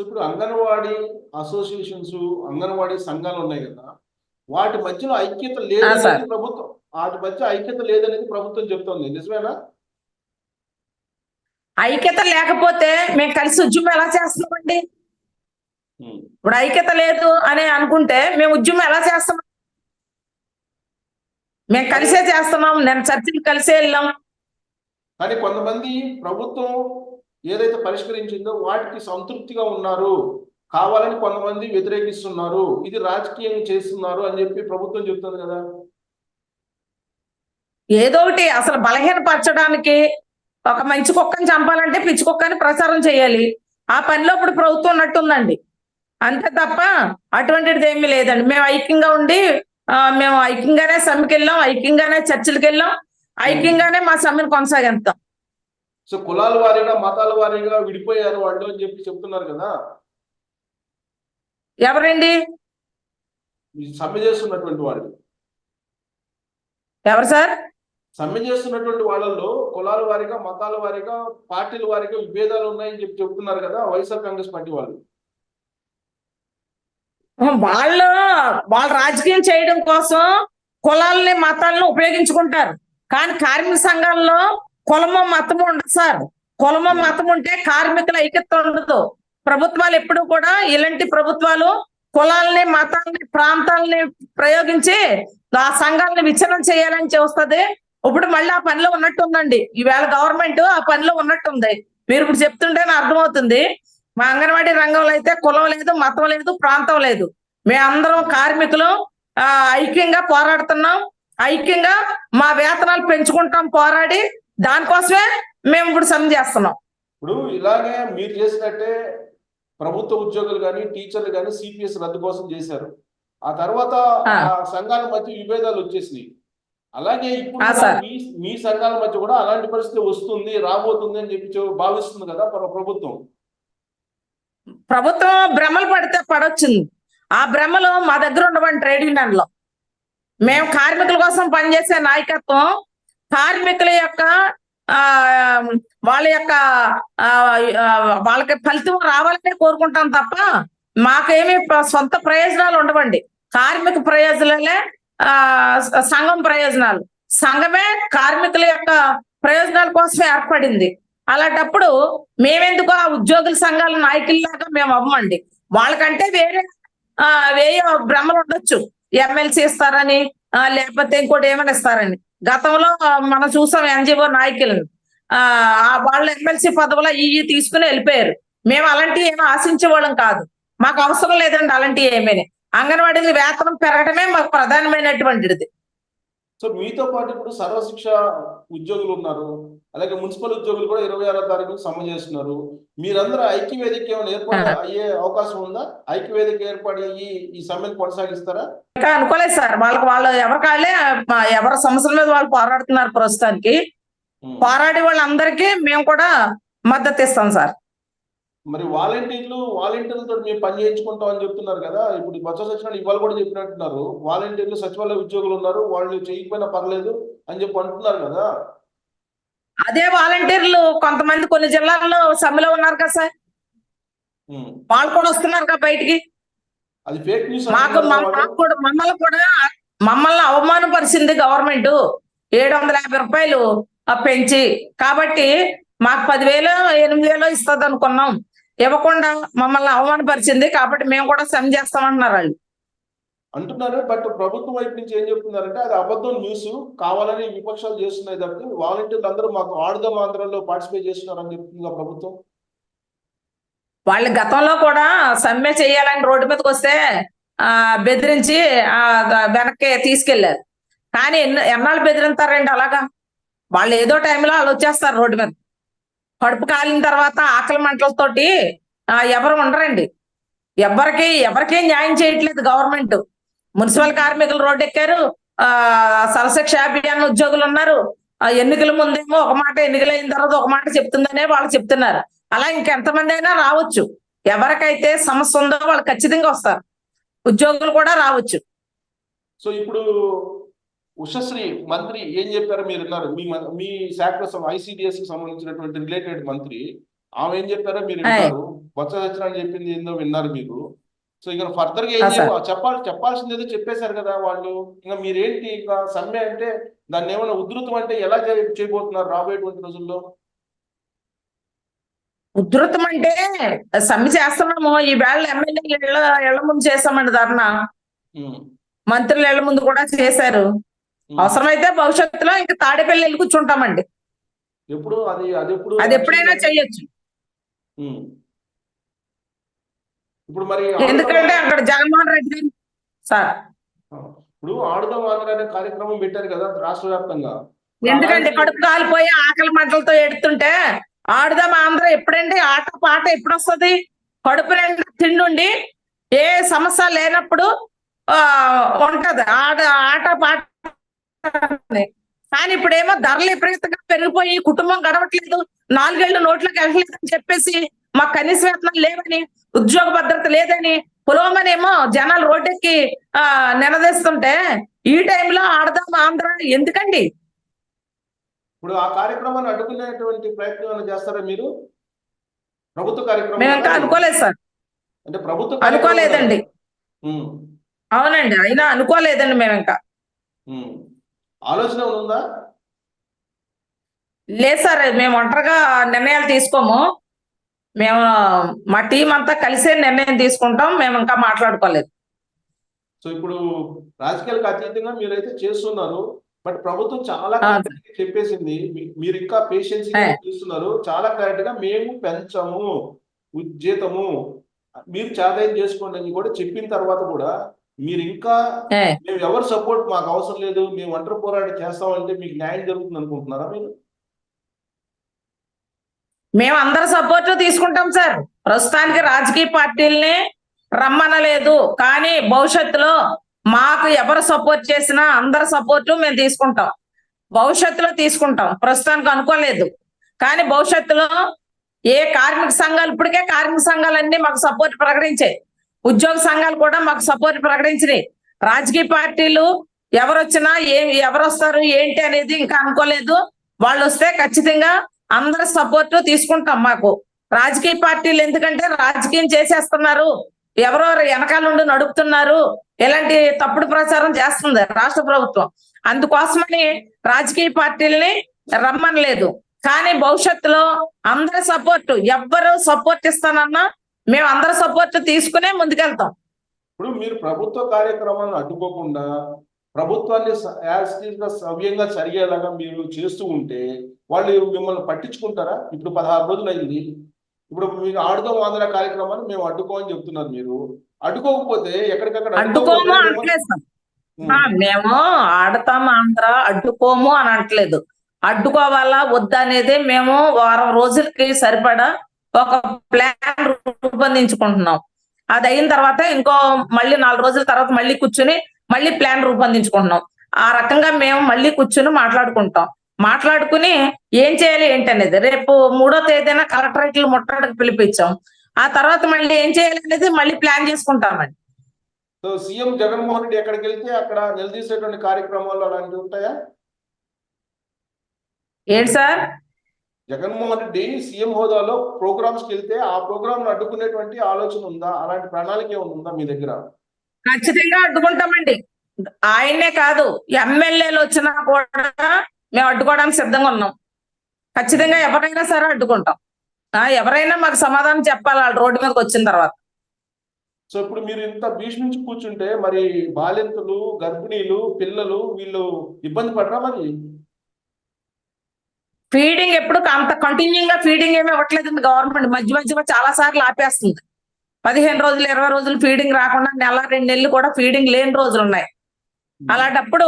ఇప్పుడు అంగన్వాడీ అసోసియేషన్స్, అంగన్వాడీ సంఘాలు ఉన్నాయి కదా, వాటి మధ్యలో ఐక్యత లేదనేది ప్రభుత్వం, వాటి మధ్య ఐక్యత లేదనేది ప్రభుత్వం చెప్తోంది. నిజమేనా? ఐక్యత లేకపోతే మేము కలిసి ఉద్యమం ఎలా చేస్తున్నామండి? ఇప్పుడు ఐక్యత లేదు అని అనుకుంటే మేము ఉద్యమం ఎలా చేస్తాం? మేము కలిసే చేస్తున్నాం, నేను చర్చలు కలిసే వెళ్ళాం. కానీ కొంతమంది ప్రభుత్వం ఏదైతే పరిష్కరించిందో వాటికి సంతృప్తిగా ఉన్నారు, కావాలని కొంతమంది వ్యతిరేకిస్తున్నారు, ఇది రాజకీయం చేస్తున్నారు అని చెప్పి ప్రభుత్వం చెప్తుంది కదా. ఏదో ఒకటి అసలు బలహీనపరచడానికి, ఒక మంచి కుక్కని చంపాలంటే పిచ్చి కుక్కని ప్రచారం చేయాలి. ఆ పనిలో ఇప్పుడు ప్రభుత్వం ఉన్నట్టుందండి. అంతే తప్ప అటువంటిది ఏమీ లేదండి. మేము ఐక్యంగా ఉండి మేము ఐక్యంగానే సమ్మెకి వెళ్ళాం, ఐక్యంగానే చర్చలకు వెళ్ళాం, ఐక్యంగానే మా సమ్మెను కొనసాగిస్తాం. సో కులాల వారీగా, మతాల వారీగా విడిపోయారు వాళ్ళు అని చెప్పి చెప్తున్నారు కదా. ఎవరండి సమ్మె చేస్తున్నటువంటి వాళ్ళు? ఎవరు సార్? సమ్మె చేస్తున్నటువంటి వాళ్ళల్లో కులాల వారీగా, మతాల వారీగా, పార్టీల వారీగా విభేదాలు ఉన్నాయని చెప్పి చెప్తున్నారు కదా వైఎస్ఆర్ కాంగ్రెస్ పార్టీ వాళ్ళు. వాళ్ళు రాజకీయం చేయడం కోసం కులాలని, మతాలను ఉపయోగించుకుంటారు. కానీ కార్మిక సంఘాల్లో కులమో మతము ఉండదు సార్. కులమో మతం ఉంటే కార్మికుల ఐక్యత ఉండదు. ప్రభుత్వాలు ఎప్పుడు కూడా, ఇలాంటి ప్రభుత్వాలు కులాలని, మతాలని, ప్రాంతాలని ప్రయోగించి ఆ సంఘాలను విచ్ఛిన్నం చేయాలని చూస్తుంది. ఇప్పుడు మళ్ళీ ఆ పనిలో ఉన్నట్టుందండి. ఈవేళ గవర్నమెంట్ ఆ పనిలో ఉన్నట్టుంది. మీరు ఇప్పుడు చెప్తుంటేనే అర్థమవుతుంది. మా అంగన్వాడీ రంగంలో అయితే కులం లేదు, మతం లేదు, ప్రాంతం లేదు. మేమందరం కార్మికులు ఐక్యంగా పోరాడుతున్నాం. ఐక్యంగా మా వేతనాలు పెంచుకుంటాం పోరాడి. దానికోసమే మేము ఇప్పుడు సమ్మె చేస్తున్నాం. ఇప్పుడు ఇలాగే మీరు చేసినట్టే ప్రభుత్వ ఉద్యోగులు కానీ, టీచర్లు కానీ సిపిఎస్ రద్దు కోసం చేశారు. ఆ తర్వాత సంఘాల మధ్య విభేదాలు వచ్చేసినాయి. అలాగే ఇప్పుడు మీ సంఘాల మధ్య కూడా అలాంటి పరిస్థితి వస్తుంది, రాబోతుంది అని చెప్పి భావిస్తుంది కదా ప్రభుత్వం. ప్రభుత్వం భ్రమలు పడొచ్చింది. ఆ భ్రమలు మా దగ్గర ఉండవండి. ట్రేడ్ యూనియన్ లో మేము కార్మికుల కోసం పనిచేసే నాయకత్వం కార్మికుల యొక్క వాళ్ళకి ఫలితం రావాలనే కోరుకుంటాం తప్ప మాకేమి సొంత ప్రయోజనాలు ఉండవండి. కార్మిక ప్రయోజనాలే సంఘం ప్రయోజనాలు. సంఘమే కార్మికుల యొక్క ప్రయోజనాల కోసమే ఏర్పడింది. అలాంటప్పుడు మేమెందుకు ఆ ఉద్యోగుల సంఘాల నాయకుల్లాగా మేము అవ్వమండి. వాళ్ళకంటే వేరే భ్రమలు ఉండొచ్చు. ఎమ్మెల్సీ ఇస్తారని, లేకపోతే ఇంకోటి ఏమైనా ఇస్తారని. గతంలో మనం చూసాం ఎన్జిఓ నాయకులను, వాళ్ళు ఎమ్మెల్సీ పదవులో తీసుకుని వెళ్ళిపోయారు. మేము అలాంటివి ఏమీ ఆశించేవాళ్ళం కాదు. మాకు అవసరం లేదండి అలాంటివి ఏమైనా. అంగన్వాడీలు వేతనం పెరగడమే మాకు ప్రధానమైనటువంటిది. సో మీతో పాటు ఇప్పుడు సర్వశిక్ష ఉద్యోగులు ఉన్నారు, అలాగే మున్సిపల్ ఉద్యోగులు కూడా 26వ తారీఖు సమ్మె చేస్తున్నారు. మీరందరూ ఐక్యవేదిక ఏమైనా ఏర్పాటు అయ్యే అవకాశం ఉందా? ఐక్యవేదిక ఏర్పాటు అయ్యి ఈ సమ్మెను కొనసాగిస్తారా? ఇంకా అనుకోలేదు సార్. వాళ్ళు ఎవరికాళ్ళే ఎవరి సమస్యల మీద వాళ్ళు పోరాడుతున్నారు. ప్రస్తుతానికి పోరాడే వాళ్ళందరికీ మేము కూడా మద్దతు ఇస్తాం సార్. మరి వాలంటీర్లతో మేము పని చేయించుకుంటాం అని చెప్తున్నారు కదా. ఇప్పుడు బొత్స సత్యనారాయణ ఇవాళ కూడా చెప్పినట్టున్నారు, వాలంటీర్లు సచివాలయ ఉద్యోగులు ఉన్నారు, వాళ్ళు చేయకపోయినా పర్లేదు అని చెప్పి అంటున్నారు కదా. అదే వాలంటీర్లు కొంతమంది కొన్ని జిల్లాల్లో సమ్మెలో ఉన్నారు కదా సార్. వాళ్ళు కూడా వస్తున్నారు కదా బయటికి. అది ఫేక్ న్యూస్. మమ్మల్ని అవమానపరిచింది గవర్నమెంట్ 750 రూపాయలు పెంచి. కాబట్టి మాకు 10,000 8,000 ఇస్తుంది అనుకున్నాం, ఇవ్వకుండా మమ్మల్ని అవమానపరిచింది. కాబట్టి మేము కూడా సమ్మె చేస్తామంటున్నారు వాళ్ళు అంటున్నారు. బట్ ప్రభుత్వం వైపు నుంచి ఏం చెప్తున్నారంటే అది అబద్ధం న్యూస్, కావాలని విపక్షాలు చేస్తున్నాయి తప్ప వాలంటీర్లు అందరూ మాకు ఆడుదాం ఆంధ్రలో పార్టిసిపేట్ చేస్తున్నారని చెప్తుంది ప్రభుత్వం. వాళ్ళు గతంలో కూడా సమ్మె చేయాలని రోడ్డు మీదకి వస్తే బెదిరించి వెనక్కి తీసుకెళ్లారు. కానీ ఎన్నాళ్ళు బెదిరింతారండి అలాగా? వాళ్ళు ఏదో టైంలో వాళ్ళు వచ్చేస్తారు రోడ్డు మీద. కడుపు కాలిన తర్వాత ఆకలి మంటలతోటి ఎవరు ఉండరండి. ఎవరికీ న్యాయం చేయట్లేదు గవర్నమెంట్. మున్సిపల్ కార్మికులు రోడ్డు ఎక్కారు, సర్వశిక్ష అభియాన్ ఉద్యోగులు ఉన్నారు. ఎన్నికల ముందేమో ఒక మాట, ఎన్నికలు అయిన తర్వాత ఒక మాట చెప్తుందనే వాళ్ళు చెప్తున్నారు. అలా ఇంకెంతమంది అయినా రావచ్చు. ఎవరికైతే సమస్య ఉందో వాళ్ళు ఖచ్చితంగా వస్తారు. ఉద్యోగులు కూడా రావచ్చు. సో ఇప్పుడు ఉషశ్రీ మంత్రి ఏం చెప్పారో మీరు విన్నారు. మీ శాఖ ICDS కి సంబంధించినటువంటి రిలేటెడ్ మంత్రి ఆమె ఏం చెప్పారో మీరు విన్నారు, బొత్స సత్యనారాయణ చెప్పింది ఏందో విన్నారు మీరు. సో ఇంకా ఫర్దర్ గా ఏం చెప్పాల్సింది ఏదో చెప్పేశారు కదా వాళ్ళు. ఇంకా మీరేంటి ఇంకా సమ్మె అంటే దాన్ని ఏమైనా ఉధృతం అంటే ఎలా చేయబోతున్నారు రాబోయేటువంటి రోజుల్లో? ఉధృతం అంటే సమ్మె చేస్తున్నాము. ఈ వేళ ఎమ్మెల్యేలు ఇళ్ల ముందు చేస్తామండి ధర్నా, మంత్రుల ఇళ్ల ముందు కూడా చేశారు. అవసరమైతే భవిష్యత్తులో ఇంకా తాడేపల్లి వెళ్ళి కూర్చుంటామండి. ఎప్పుడు అది ఎప్పుడైనా చెయ్యొచ్చు. ఇప్పుడు మరి ఎందుకంటే అక్కడ జగన్మోహన్ రెడ్డి సార్ ఇప్పుడు ఆడుదాం ఆంధ్ర అనే కార్యక్రమం పెట్టారు కదా రాష్ట్ర వ్యాప్తంగా. ఎందుకంటే కడుపు కాలిపోయి ఆకలి మంటలతో ఎడుతుంటే ఆడుదాం ఆంధ్ర ఎప్పుడండి? ఆట పాట ఎప్పుడు వస్తుంది? కడుపు నిండా తిండి ఏ సమస్య లేనప్పుడు ఉంటది ఆట పాట. కానీ ఇప్పుడేమో ధరలు విపరీతంగా పెరిగిపోయి కుటుంబం గడవట్లేదు, 4 ఏళ్ళు నోట్లోకి వెళ్ళలేదని చెప్పేసి, మాకు కనీస వేతనాలు లేవని, ఉద్యోగ భద్రత లేదని పొలమనేమో జనాలు రోడ్డెక్కి నిలదీస్తుంటే ఈ టైంలో ఆడదాం ఆంధ్ర ఎందుకండి? ఇప్పుడు ఆ కార్యక్రమాన్ని అడ్డుకునేటువంటి ప్రయత్నం చేస్తారా మీరు? ప్రభుత్వ కార్యక్రమం మేము ఇంకా అనుకోలేదు సార్. అంటే ప్రభుత్వ అనుకోలేదండి. అవునండి, అయినా అనుకోలేదండి మేము ఇంకా. ఆలోచన ఉందా? లేదు సార్, మేము ఒంటరిగా నిర్ణయాలు తీసుకోము. మేము మా టీం అంతా కలిసే నిర్ణయం తీసుకుంటాం. మేము ఇంకా మాట్లాడుకోలేదు. సో ఇప్పుడు రాజకీయాలకు అతీతంగా మీరైతే చేస్తున్నారు, బట్ ప్రభుత్వం చాలా చెప్పేసింది, మీరు ఇంకా పేషెన్స్ చూస్తున్నారు. చాలా క్లారిటీగా మేము పెంచము జీతము, మీరు చేతయం చేసుకోండి అని కూడా చెప్పిన తర్వాత కూడా మీరు ఇంకా మేము ఎవరు సపోర్ట్ మాకు అవసరం లేదు, మేము ఒంటరి పోరాటం చేస్తామంటే మీకు న్యాయం జరుగుతుంది అనుకుంటున్నారా మీరు? మేము అందరి సపోర్ట్ తీసుకుంటాం సార్. ప్రస్తుతానికి రాజకీయ పార్టీల్ని రమ్మనలేదు, కానీ భవిష్యత్తులో మాకు ఎవరు సపోర్ట్ చేసినా అందరి సపోర్టు మేము తీసుకుంటాం. భవిష్యత్తులో తీసుకుంటాం. ప్రస్తుతానికి అనుకోలేదు, కానీ భవిష్యత్తులో ఏ కార్మిక సంఘాలు, ఇప్పటికే కార్మిక సంఘాలన్నీ మాకు సపోర్ట్ ప్రకటించాయి, ఉద్యోగ సంఘాలు కూడా మాకు సపోర్ట్ ప్రకటించినాయి. రాజకీయ పార్టీలు ఎవరు వచ్చినా ఎవరు వస్తారు ఏంటి అనేది ఇంకా అనుకోలేదు. వాళ్ళు వస్తే ఖచ్చితంగా అందరి సపోర్ట్ తీసుకుంటాం. మాకు రాజకీయ పార్టీలు ఎందుకంటే రాజకీయం చేసేస్తున్నారు, ఎవరో వెనకాల నుండి నడుపుతున్నారు, ఇలాంటి తప్పుడు ప్రచారం చేస్తుంది రాష్ట్ర ప్రభుత్వం. అందుకోసమని రాజకీయ పార్టీలని రమ్మనలేదు, కానీ భవిష్యత్తులో అందరి సపోర్ట్, ఎవ్వరు సపోర్ట్ ఇస్తానన్నా మేము అందరి సపోర్ట్ తీసుకునే ముందుకెళ్తాం. ఇప్పుడు మీరు ప్రభుత్వ కార్యక్రమాలను అడ్డుకోకుండా ప్రభుత్వాన్ని సవ్యంగా జరిగేలాగా మీరు చేస్తూ ఉంటే వాళ్ళు మిమ్మల్ని పట్టించుకుంటారా? ఇప్పుడు 16 రోజులు అయింది. ఇప్పుడు మీరు ఆడుదాం ఆంధ్ర కార్యక్రమాన్ని మేము అడ్డుకోమని చెప్తున్నారు. మీరు అడ్డుకోకపోతే ఎక్కడికక్కడ అడ్డుకోము అనట్లేదు. మేము ఆడతాం ఆంధ్ర అడ్డుకోము అని అనట్లేదు. అడ్డుకోవాలా వద్దా అనేది మేము వారం రోజులకి సరిపడా ఒక ప్లాన్ రూపొందించుకుంటున్నాం. అది అయిన తర్వాత ఇంకో మళ్ళీ 4 రోజుల తర్వాత మళ్ళీ కూర్చుని మళ్ళీ ప్లాన్ రూపొందించుకుంటున్నాం. ఆ రకంగా మేము మళ్ళీ కూర్చుని మాట్లాడుకుని ఏం చేయాలి ఏంటి అనేది రేపు 3వ తేదీన కలెక్టరేట్లు ముట్టడికి పిలిపించాం. ఆ తర్వాత మళ్ళీ ఏం చేయాలి అనేది మళ్ళీ ప్లాన్ చేసుకుంటామండి. సో సీఎం జగన్మోహన్ రెడ్డి ఎక్కడికి వెళ్తే అక్కడ నిలదీసేటువంటి కార్యక్రమాలు అలాంటివి ఉంటాయా? ఏంటి సార్? జగన్మోహన్ రెడ్డి సీఎం హోదాలో ప్రోగ్రామ్స్ కి వెళ్తే ఆ ప్రోగ్రామ్ అడ్డుకునేటువంటి ఆలోచన ఉందా? అలాంటి ప్రణాళిక ఏమైనా ఉందా మీ దగ్గర? ఖచ్చితంగా అడ్డుకుంటామండి. ఆయనే కాదు, ఎమ్మెల్యేలు వచ్చినా కూడా మేము అడ్డుకోవడానికి సిద్ధంగా ఉన్నాం. ఖచ్చితంగా ఎవరైనా సరే అడ్డుకుంటాం. ఎవరైనా మాకు సమాధానం చెప్పాలి వాళ్ళు రోడ్డు మీదకి వచ్చిన తర్వాత. సో ఇప్పుడు మీరు ఇంత భీష్మించి కూర్చుంటే మరి బాలింతలు, గర్భిణీలు, పిల్లలు వీళ్ళు ఇబ్బంది పడరా? మరి ఫీడింగ్ ఎప్పుడు అంత కంటిన్యూగా ఫీడింగ్ ఏమి ఇవ్వట్లేదండి గవర్నమెంట్. మధ్యలో చాలా సార్లు ఆపేస్తుంది. 15 రోజులు 20 రోజులు ఫీడింగ్ రాకుండా 1-2 నెలలు కూడా ఫీడింగ్ లేని రోజులు ఉన్నాయి. అలాంటప్పుడు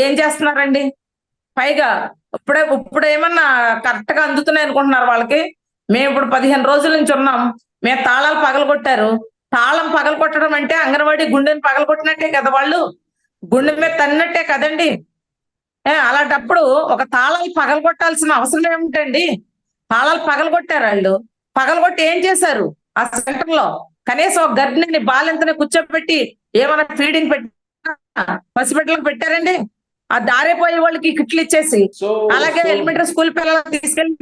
ఏం చేస్తున్నారండి? పైగా ఇప్పుడు ఏమన్నా కరెక్ట్ గా అందుతున్నాయి అనుకుంటున్నారు వాళ్ళకి. మేము ఇప్పుడు 15 రోజుల నుంచి ఉన్నాం. మేము తాళాలు పగలగొట్టారు. తాళం పగలగొట్టడం అంటే అంగన్వాడీ గుండెని పగలగొట్టినట్టే కదా, వాళ్ళు గుండె మీద తన్నట్టే కదండి. అలాంటప్పుడు ఒక తాళాలు పగలగొట్టాల్సిన అవసరం ఏమిటండి? తాళాలు పగలగొట్టారు. వాళ్ళు పగలగొట్టి ఏం చేశారు? ఆ సెంటర్ లో కనీసం ఒక గర్భిణిని బాలింతని కూర్చోబెట్టి ఏమైనా ఫీడింగ్ పసిబిడ్డలకు పెట్టారండి? ఆ దారిపోయే వాళ్ళకి కిట్లు ఇచ్చేసి, అలాగే ఎలిమెంటరీ స్కూల్ పిల్లలు తీసుకెళ్ళి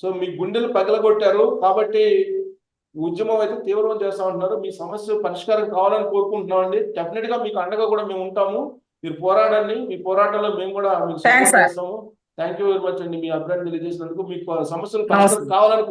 సో మీ గుండెలు పగలగొట్టారు కాబట్టి ఉద్యమం అయితే తీవ్రం చేస్తా ఉంటున్నారు. మీ సమస్య పరిష్కారం కావాలని కోరుకుంటున్నామండి. డెఫినెట్ గా మీకు అండగా కూడా మేము ఉంటాము. మీరు పోరాడండి. మీ పోరాటంలో మేము కూడా మీకు Thanks, సపోర్ట్ sir. చేస్తాము. థ్యాంక్ యూ వెరీ మచ్ అండి. మీ అభిప్రాయం తెలియజేసినందుకు. మీకు సమస్యలు నమస్తే. పరిష్కారం కావాలని